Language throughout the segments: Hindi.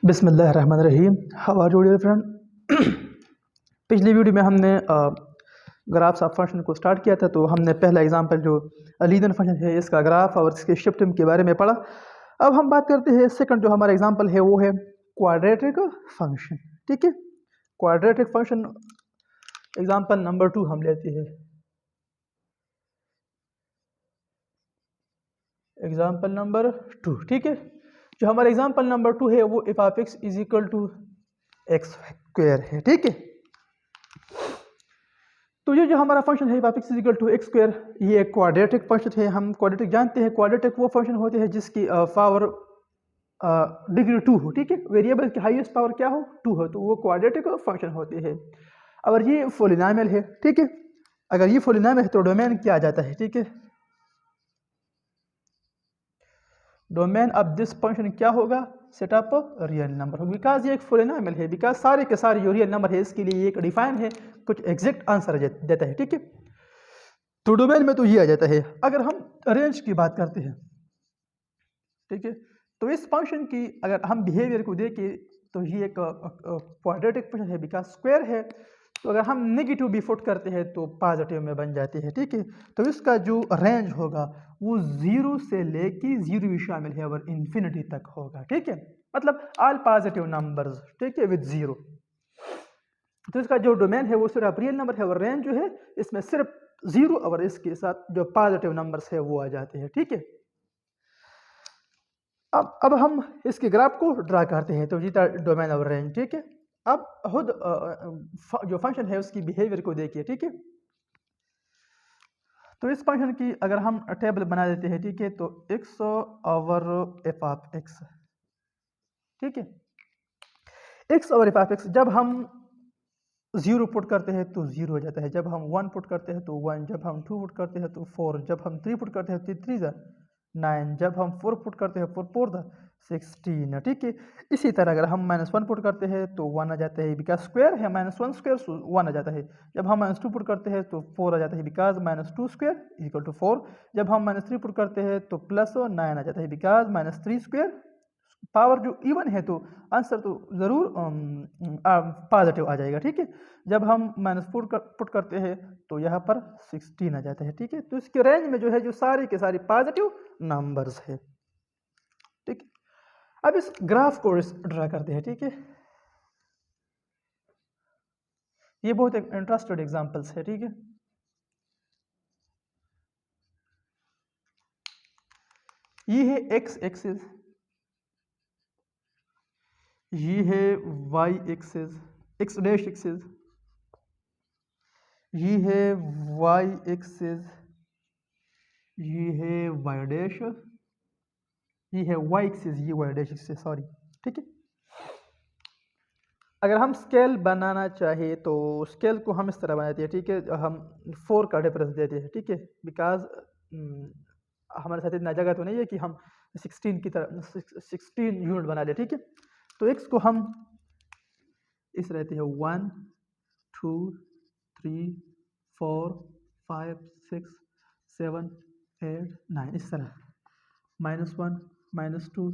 बिस्मिल्लाहिर्रहमानिर्रहीम। How are you dear friend. पिछली वीडियो में हमने ग्राफ्स ऑफ फंक्शन को स्टार्ट किया था, तो हमने पहला एग्जांपल जो लीनियर फंक्शन है इसका ग्राफ और इसके शिफ्टिंग के बारे में पढ़ा। अब हम बात करते हैं सेकंड जो हमारा एग्जांपल है वो है क्वाड्रेटिक फंक्शन। ठीक है, क्वाड्रेटिक फंक्शन एग्जांपल नंबर 2 हम लेते हैं। एग्जांपल नंबर 2, ठीक है। जो हमारा एग्जांपल नंबर 2 है वो F of X is equal to x square है। ठीक है, तो ये जो हमारा फंक्शन है F of X is equal to x square, ये एक क्वाड्रेटिक फंक्शन है। हम क्वाड्रेटिक जानते हैं, क्वाड्रेटिक वो फंक्शन होते हैं जिसकी पावर डिग्री 2 हो। ठीक है, वेरिएबल की हाईएस्ट पावर क्या हो, 2 हो, तो वो क्वाड्रेटिक फंक्शन होते हैं। अगर ये पॉलिनॉमियल है, ठीक है, अगर ये पॉलिनॉमियल है तो डोमेन क्या आ जाता है। ठीक है, डोमेन ऑफ दिस फंक्शन क्या होगा, सेट ऑफ रियल नंबर होगा, बिकॉज ये एक पॉलिनॉमियल है, बिकॉज सारे के सारे जो रियल नंबर है इसके लिए एक डिफाइन है, कुछ एग्जैक्ट आंसर देता है। ठीक है, तो डोमेन में तो ये आ जाता है। अगर हम रेंज की बात करते हैं, ठीक है, तो इस फंक्शन की अगर हम बिहेवियर को देखें तो ये एक क्वाड्रेटिक फंक्शन है, बिकॉज स्क्वायर है, तो अगर हम नेगेटिव भी पुट करते हैं तो पॉजिटिव में बन जाती है। ठीक है, तो इसका जो रेंज होगा वो 0 से लेके 0 भी शामिल है और इन्फिनिटी तक होगा। ठीक है, मतलब ऑल पॉजिटिव नंबर्स, ठीक है, विद 0। तो इसका जो डोमेन है वो सिर्फ रियल नंबर है और रेंज जो है इसमें सिर्फ 0 और इसके साथ जो पॉजिटिव नंबर्स है वो आ जाते हैं। ठीक है, अब हम इसके ग्राफ को ड्रा करते हैं, तो जीता डोमेन और रेंज। ठीक है, अब खुद जो फंक्शन है उसकी बिहेवियर को देखिए। ठीक है, तो इस फंक्शन की अगर हम टेबल बना देते हैं, ठीक है, तो x over F of x, ठीक है, x over F of x जब हम 0 पुट करते हैं तो 0 हो जाता है, जब हम 1 पुट करते हैं तो 1, जब हम 2 पुट करते हैं तो 4, जब हम 3 पुट करते हैं तो 3 जा 9, जब हम 4 पुट करते हैं 4 4 द 16। ठीक है, इसी तरह अगर हम -1 पुट करते हैं तो 1 आ जाता है, बिकॉज स्क्वायर है, -1 स्क्वायर 1 आ जाता है। जब हम -2 पुट करते हैं तो 4 आ जाता है, बिकॉज -2 स्क्वायर इक्वल टू 4। जब हम -3 पुट करते हैं तो +9 आ जाता है, बिकॉज -3 स्क्वायर पावर जो इवन है तो आंसर तो ज़रूर पॉजिटिव आ जाएगा। ठीक है, जब हम -4 पुट करते हैं तो यहाँ पर 16 आ जाता है। ठीक है, तो इसके रेंज में जो है जो सारे के सारे पॉजिटिव नंबर्स है। ठीक है, अब इस ग्राफ को ड्रा करते हैं। ठीक है, ये बहुत एक इंटरेस्टेड एग्जांपल्स है। ठीक है, ये है एक्स एक्सिस, ये है Y axis, X dash axis, ये है वाई एक्सिस, ये है वाई डैश, ये है वाई एक्सिस, ये वाई डैश एक्सिस, सॉरी। ठीक है, अगर हम स्केल बनाना चाहे तो स्केल को हम इस तरह बनाते हैं। ठीक है, हम 4 का डिफरेंस देते हैं। ठीक है, बिकॉज हमारे साथ इतना जगह तो नहीं है कि हम 16 की तरह 16 यूनिट बना ले। ठीक है, तो एक्स को हम इस रहते हैं 1 2 3 4 5 6 7 8 9, इस तरह -1 -2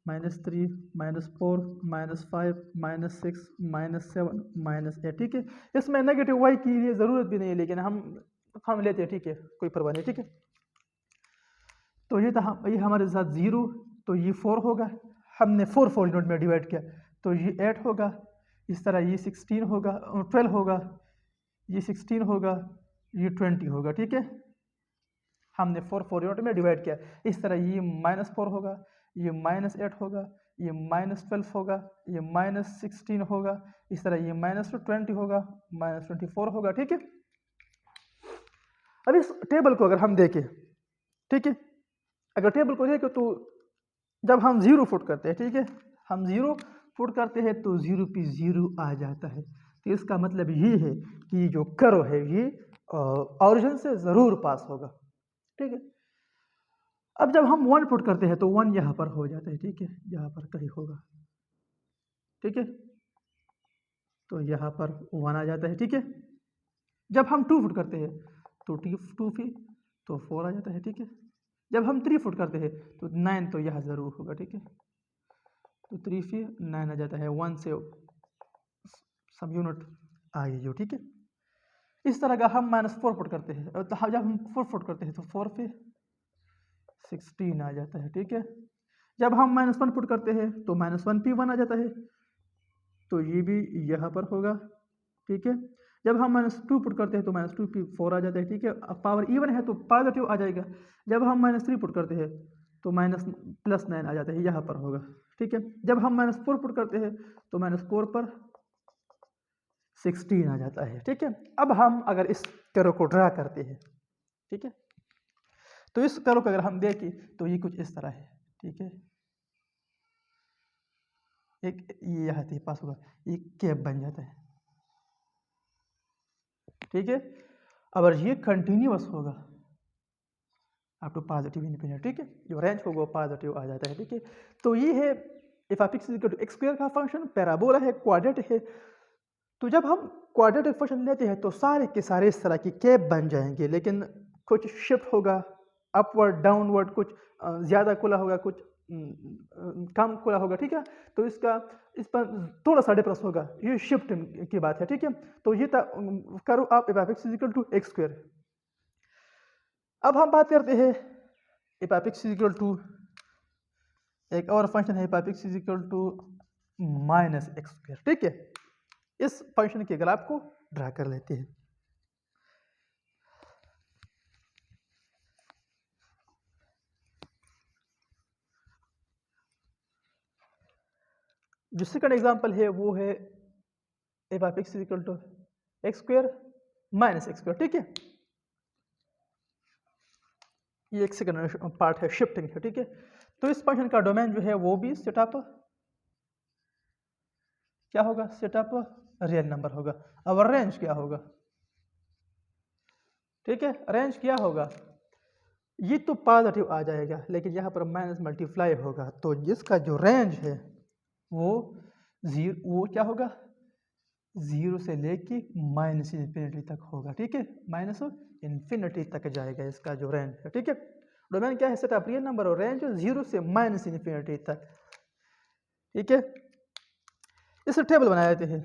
-3 -4 -5 -6 -7 -8। ठीक है, इसमें नेगेटिव वाई की लिए ज़रूरत भी नहीं है, लेकिन हम लेते हैं। ठीक है, कोई परवाह नहीं। ठीक है, तो ये था, ये हमारे साथ 0, तो ये 4 होगा, हमने 4 यूनिट में डिवाइड किया तो ये 8 होगा, इस तरह ये 16 होगा, 12 होगा, ये 16 होगा, ये 20 होगा। ठीक है, हमने 4 यूनिट में डिवाइड किया, इस तरह ये -4 होगा, ये -8 होगा, ये -12 होगा, ये -16 होगा, इस तरह ये -20 होगा, -24 होगा। ठीक है, अब इस टेबल को अगर हम देखें, ठीक है, अगर टेबल को देखें तो जब हम 0 पुट करते हैं, ठीक है, हम 0 पुट करते हैं तो 0 पे 0 आ जाता है, तो इसका मतलब ये है कि जो कर्व है ये ओरिजिन से ज़रूर पास होगा। ठीक है, अब जब हम 1 पुट करते हैं तो 1 यहाँ पर हो जाता है। ठीक है, यहाँ पर कहीं होगा। ठीक है, तो यहाँ पर 1 आ जाता है। ठीक है, जब हम 2 पुट करते हैं तो 2 पे तो 4 आ जाता है। ठीक है, जब हम 3 पुट करते हैं तो 9 तो यहाँ ज़रूर होगा। ठीक है, तो 3 फिर 9 आ जाता है, 1 से सब यूनिट आ गई जो, ठीक है। इस तरह का हम -4 पुट करते हैं, तो जब हम 4 पुट करते हैं तो 4 पे 16 आ जाता है, ठीक है। जब हम -1 पुट करते हैं तो -1 पे 1 आ जाता है, तो ये भी यहाँ पर होगा, ठीक है। जब हम -2 पुट करते हैं तो -2 पे 4 आ जाता है, ठीक है। अब पावर इवन है तो पॉजिटिव आ जाएगा। जब हम -3 पुट करते हैं तो +9 आ जाता है, यहाँ पर होगा, ठीक है। जब हम -4 पुट करते हैं तो -4 पर 16 आ जाता है, ठीक है। अब हम अगर इस कर्व को ड्रा करते हैं, ठीक है, तो इस कर्व को अगर हम देखें तो ये कुछ इस तरह है, ठीक है। एक ये यहाँ से पास होगा, ये कैप बन जाता है, ठीक है। अगर ये कंटिन्यूअस होगा अप टू पॉजिटिव इन्फिनिटी, ठीक है, जो रेंज होगा वो पॉजिटिव आ जाता है, ठीक है। तो ये है F of x equal to x square का फंक्शन, पैराबोला है, क्वाड्रेटिक है। तो जब हम क्वाड्रेटिक फंक्शन लेते हैं तो सारे के सारे इस तरह की कैप बन जाएंगे, लेकिन कुछ शिफ्ट होगा अपवर्ड डाउनवर्ड, कुछ ज़्यादा खुला होगा, कुछ कम खुला होगा, ठीक है। तो इस पर थोड़ा सा डिफरेंस होगा, ये शिफ्ट की बात है, ठीक है। तो ये करो आप f of x equal to x square. अब हम बात करते हैं f of x equal to एक और फंक्शन है, F of x equal to -x square, ठीक है। इस फंक्शन के ग्राफ को ड्रा कर लेते हैं। जो सेकंड एग्जांपल है वो है F of x equal to x square -x square, ठीक है। ये एक सेकंड पार्ट है, शिफ्टिंग है, ठीक है। तो इस फंक्शन का डोमेन जो है वो भी सेटअप क्या होगा, सेटअप रियल नंबर होगा। अब रेंज क्या होगा, ठीक है, रेंज क्या होगा, ये तो पॉजिटिव आ जाएगा, लेकिन यहाँ पर माइनस मल्टीप्लाई होगा, तो जिसका जो रेंज है वो वो क्या होगा, 0 से लेके -इन्फिनिटी तक होगा, ठीक है। -इन्फिनिटी तक जाएगा इसका जो रेंज है, ठीक है। डोमेन क्या है, सेटअप रियल नंबर, और रेंज 0 से -इन्फिनिटी तक, ठीक है। इसे टेबल बना देते हैं,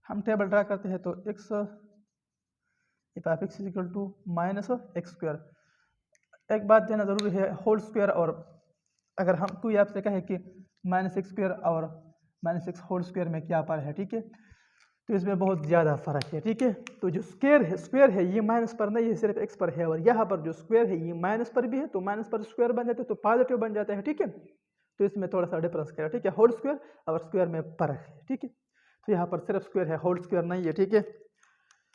हम टेबल ड्रा करते हैं। तो x f of x equal to -x square. एक बात देना जरूरी है, होल स्क्वायर और अगर हम कोई आपसे कहे कि -x स्क्वायर और -x होल स्क्वायर में क्या पार है, ठीक है, तो इसमें बहुत ज़्यादा फर्क है, ठीक है। तो जो स्क्वायर है ये माइनस पर नहीं है, सिर्फ x पर है, और यहाँ पर जो स्क्वायर है ये माइनस पर भी है, तो माइनस पर स्क्वायर बन जाता है तो पॉजिटिव बन जाता है, ठीक है। तो इसमें थोड़ा सा डिफरेंस करें, ठीक है, होल स्क्वायर और स्क्वायर में फर्क है, ठीक है। तो यहाँ पर सिर्फ स्क्वायर है, होल स्क्वायर नहीं है, ठीक है।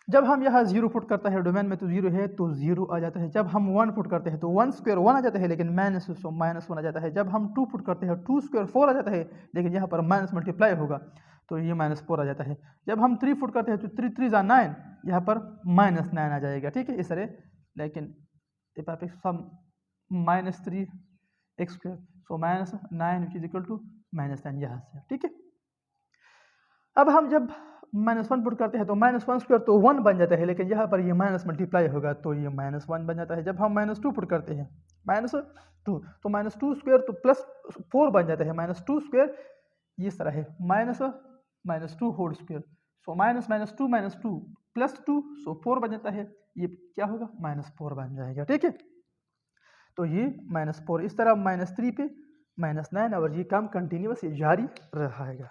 जब हम यहाँ 0 पुट करता है डोमेन में तो 0 है तो 0 आ जाता है। जब हम 1 पुट करते हैं तो 1 स्क्वायर 1 आ जाता है, लेकिन -1 आ जाता है। जब हम 2 पुट करते हैं 2 स्क्वायर 4 आ जाता है, लेकिन यहाँ पर माइनस मल्टीप्लाई होगा तो ये -4 आ जाता है। जब हम 3 पुट करते हैं तो 3 3 9, यहाँ पर -9 आ जाएगा, ठीक है, इस तरह। लेकिन some -3 x square, so -9 which is equal to -9 यहाँ से, ठीक है। अब हम जब -1 पुट करते हैं तो -1 स्क्वायर तो 1 बन जाता है, लेकिन यहाँ पर ये माइनस मल्टीप्लाई होगा तो ये -1 बन जाता है। जब हम -2 पुट करते हैं -2 तो -2 स्क्वायर तो +4 बन जाता है। -2 स्क्वायर ये तरह है, -2 होल स्क्वायर, सो -2 +2 सो 4 बन जाता है। ये क्या होगा, -4 बन जाएगा, ठीक है। तो ये -4 इस तरह -3 पे -9, और ये काम कंटिन्यूअस जारी रहेगा।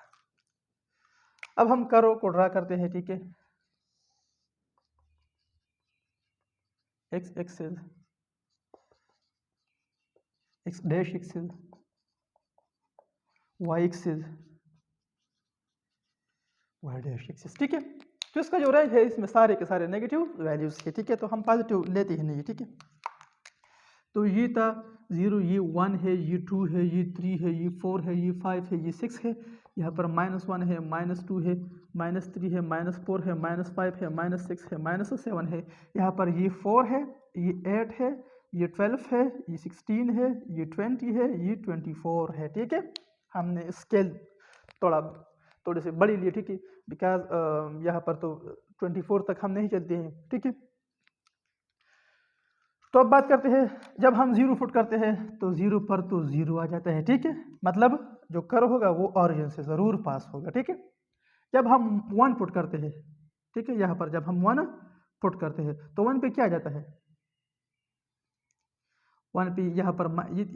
अब हम कर्व को ड्रा करते हैं, ठीक है। x axis, x dash axis, y axis, y dash axis, ठीक है। तो इसका जो रेंज है इसमें सारे के सारे नेगेटिव वैल्यूज है, ठीक है, तो हम पॉजिटिव लेते ही नहीं, ठीक है। तो ये था 0, ये 1 है, ये 2 है, ये 3 है, ये 4 है, ये 5 है, ये 6 है। यहाँ पर -1 है, -2 है, -3 है, -4 है, -5 है, -6 है, -7 है। यहाँ पर ये 4 है, ये 8 है, ये 12 है, ये 16 है, ये 20 है, ये 24 है, ठीक है। हमने स्केल थोड़ी सी बड़ी ली, ठीक है, बिकॉज यहाँ पर तो 24 तक हम नहीं चलते हैं, ठीक है। तो अब बात करते हैं, जब हम 0 पुट करते हैं तो 0 पर तो 0 आ जाता है, ठीक है, मतलब जो कर्व होगा वो ऑरिजिन से ज़रूर पास होगा, ठीक है। जब हम 1 पुट करते हैं, ठीक है, यहाँ पर जब हम 1 पुट करते हैं तो 1 पे क्या आ जाता है, 1 पे यहाँ पर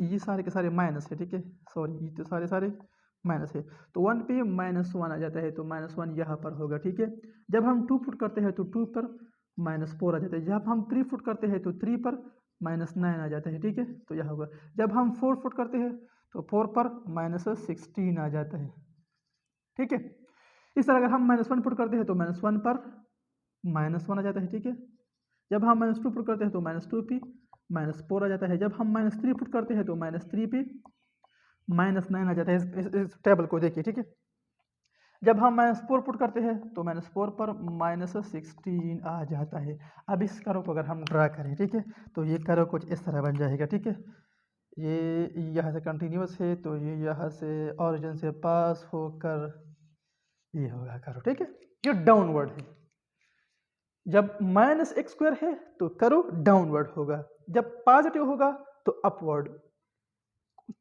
ये सारे के सारे माइनस है, ठीक है, सॉरी ये तो सारे सारे माइनस है, तो 1 पे -1 आ जाता है, तो -1 यहाँ पर होगा, ठीक है। जब हम 2 पुट करते हैं तो 2 पर -4 आ जाता है, जब हम 3 पुट करते हैं तो 3 पर -9 आ जाता है, ठीक है, तो यह होगा। जब हम 4 पुट करते हैं तो 4 पर -16 आ जाता है, ठीक है। इस तरह अगर हम -1 पुट करते हैं तो -1 पर -1 आ जाता है, ठीक है। जब हम -2 पुट करते हैं तो -2 पे -4 आ जाता है। जब हम -3 पुट करते हैं तो -3 पे -9 आ जाता है। इस टेबल को देखिए, ठीक है। जब हम -4 पुट करते हैं तो -4 पर -16 आ जाता है। अब इस कर्व को अगर हम ड्रा करें, ठीक है, तो ये कर्व कुछ इस तरह बन जाएगा, ठीक है। ये यहाँ से कंटिन्यूस है तो ये यहाँ से ऑरिजिन से पास होकर ये होगा कर्व, ठीक है। ये डाउनवर्ड है। जब -x² है तो कर्व डाउनवर्ड होगा, जब पॉजिटिव होगा तो अपवर्ड।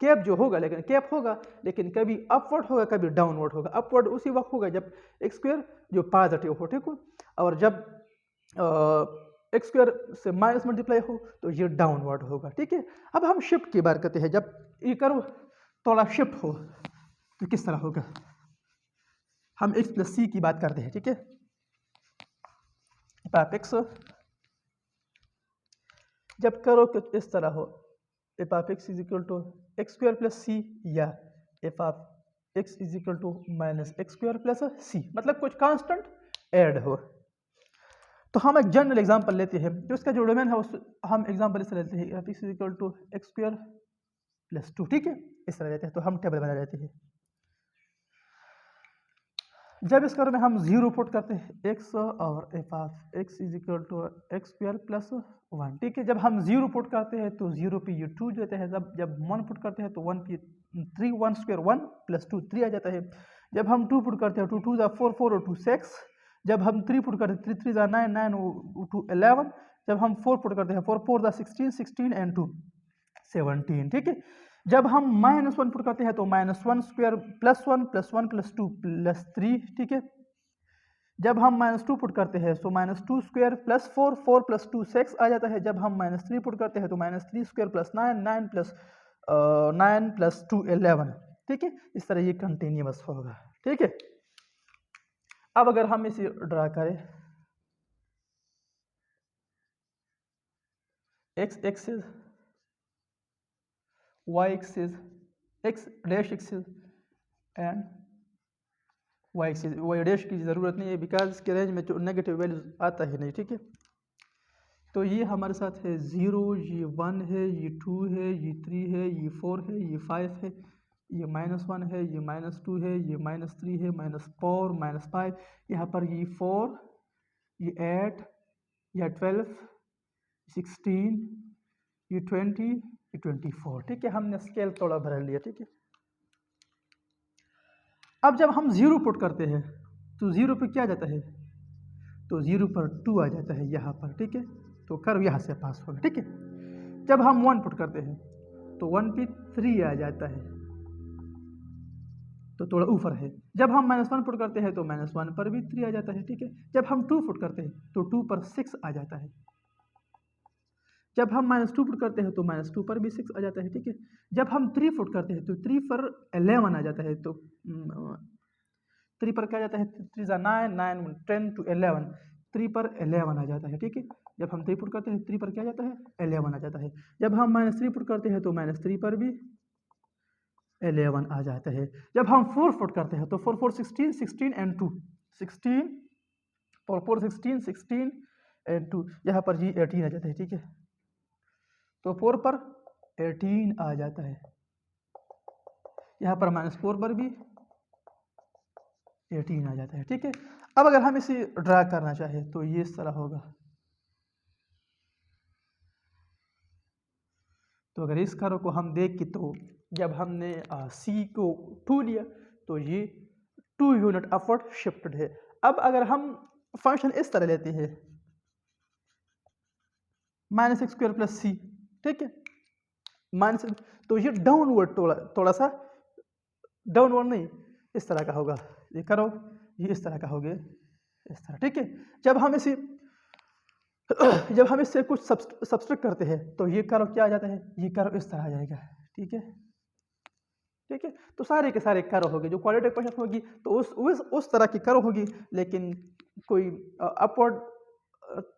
कैप जो होगा, लेकिन कैप होगा लेकिन कभी अपवर्ड होगा कभी डाउनवर्ड होगा। अपवर्ड उसी वक्त होगा जब x² जो पॉजिटिव हो, ठीक हो, और जब x² से माइनस मल्टीप्लाई हो तो ये डाउनवर्ड होगा, ठीक है। अब हम शिफ्ट की बात करते हैं, जब ये कर्व थोड़ा शिफ्ट हो तो किस तरह होगा। हम x + c की बात करते हैं, ठीक है। f (x) जब कर्व कुछ इस तरह हो, f (x) = x² + c या f (x) = -x² + c, मतलब कुछ कांस्टेंट ऐड हो। तो हम एक जनरल एग्जांपल लेते हैं, तो इसका जो डोमेन है उस हम एग्जांपल इस तरह लेते हैं, f(x) = x² + 2, ठीक है, इस तरह लेते हैं। तो हम टेबल बना लेते हैं। जब इस कर्व में हम 0 पुट करते हैं x और f (x) = x² + 1, ठीक है। जब हम 0 पुट करते हैं तो 0 पे ये 2 देते हैं, जब 1 पुट करते हैं तो 1 पे 3, 1² 1 + 2 3 आ जाता है। जब हम 2 पुट करते हैं 2 2 4 4 और 2 6। जब हम 3 पुट करते हैं 3 3 9 9 और 2 11। जब हम 4 पुट करते हैं 4 4 16 16 and 2 17, ठीक है। जब हम -1 पुट करते हैं तो -1² + 1 + 1 + 2 + 3, ठीक है। जब हम -2 पुट करते हैं तो -2² + 4 4 + 2 6 आ जाता है। जब हम -3 पुट करते हैं तो -3² + 9 9 + 9 + 2 11, ठीक है। इस तरह ये कंटिन्यूअस होगा, ठीक है। अब अगर हम इसे ड्रा करें, x axis, y axis, x dash axis and y axis. y dash की ज़रूरत नहीं है बिकॉज इसके रेंज में जो नेगेटिव वैल्यूज आता ही नहीं, ठीक है। तो ये हमारे साथ है 0, ये 1 है, ये 2 है, ये 3 है, ये 4 है, ये 5 है, ये -1 है, ये -2 है, ये -3 है, -4 -5, यहाँ पर ये 4, ये 8, ये 12, 16, ये 20, ये 24, ठीक है। हमने स्केल थोड़ा भर लिया, ठीक है। अब जब हम 0 पुट करते हैं तो 0 पे क्या जाता है, तो 0 पर 2 आ जाता है यहाँ पर, ठीक है। तो कर्व यहाँ से पास होगा, ठीक है। जब हम 1 पुट करते हैं तो 1 पे 3 आ जाता है, तो थोड़ा ऊपर है। जब हम -1 पुट करते हैं तो -1 पर भी 3 आ जाता है, ठीक है। जब हम 2 पुट करते हैं तो 2 पर 6 आ जाता है। जब हम -2 पुट करते हैं तो -2 पर भी 6 आ जाता है, ठीक है। जब हम 3 पुट करते हैं तो 3 पर 11 आ जाता है, तो 3 पर क्या जाता है, 3 9 9 10 to 11, 3 पर 11 आ जाता है, ठीक है। जब हम 3 पुट करते हैं 3 पर क्या जाता है, 11 आ जाता है। जब हम -3 पुट करते हैं तो -3 पर भी 11 आ जाता है। जब हम 4 पुट करते हैं तो 4 4 16 16 and 2 16, 4 4 16 16 and 2, यहाँ पर जी 18 आ जाता है, ठीक है। तो 4 पर 18 आ जाता है, यहाँ पर -4 पर भी 18 आ जाता है, ठीक है। अब अगर हम इसे ड्रा करना चाहें तो ये इस तरह होगा। तो अगर इस कर्व को हम देख के, तो जब हमने C को 2 लिया तो ये 2 यूनिट अपवर्ड शिफ्टेड है। अब अगर हम फंक्शन इस तरह लेते हैं, माइनस एक्स स्क्वायर प्लस सी, ठीक है, माइनस, तो ये डाउनवर्ड थोड़ा सा डाउनवर्ड नहीं, इस तरह का होगा, ये करो, ये इस तरह का होगा, इस तरह, ठीक है। जब हम इसे जब हम इससे कुछ सब्सट्रैक्ट करते हैं तो ये कर्व क्या आ जाता है, ये कर्व इस तरह आ जाएगा, ठीक है, ठीक है। तो सारे के सारे कर्व होंगे, जो क्वाड्रेटिक फंक्शन होगी तो उस तरह की कर्व होगी, लेकिन कोई अपवर्ड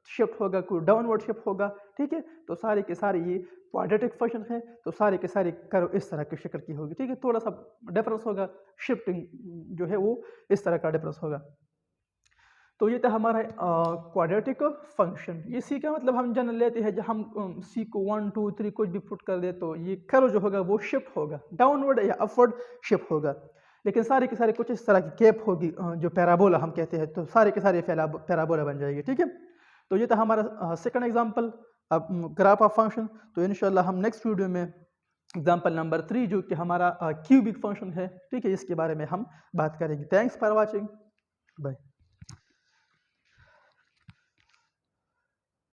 शिफ्ट होगा, कोई डाउनवर्ड शिफ्ट होगा, ठीक है। तो सारे के सारे ये क्वाड्रेटिक फंक्शन है, तो सारे के सारे कर्व इस तरह की शक्ल की होगी, ठीक है। थोड़ा सा डिफरेंस होगा, शिफ्टिंग जो है वो इस तरह का डिफरेंस होगा। तो ये था हमारा क्वाड्रेटिक फंक्शन। ये सी का मतलब हम जान लेते हैं, जब हम सी को 1 2 3 कुछ भी पुट कर दे तो ये कर्व जो होगा वो शिफ्ट होगा, डाउनवर्ड या अपवर्ड शिफ्ट होगा। लेकिन सारे के सारे कुछ इस तरह की कैप होगी, जो पैराबोला हम कहते हैं, तो सारे के सारे पैराबोला बन जाएगी, ठीक है। तो ये था हमारा second example graph of function. तो इंशाल्लाह हम नेक्स्ट वीडियो में एग्जांपल नंबर 3 जो कि हमारा क्यूबिक फंक्शन है, ठीक है, इसके बारे में हम बात करेंगे। Thanks for watching, bye.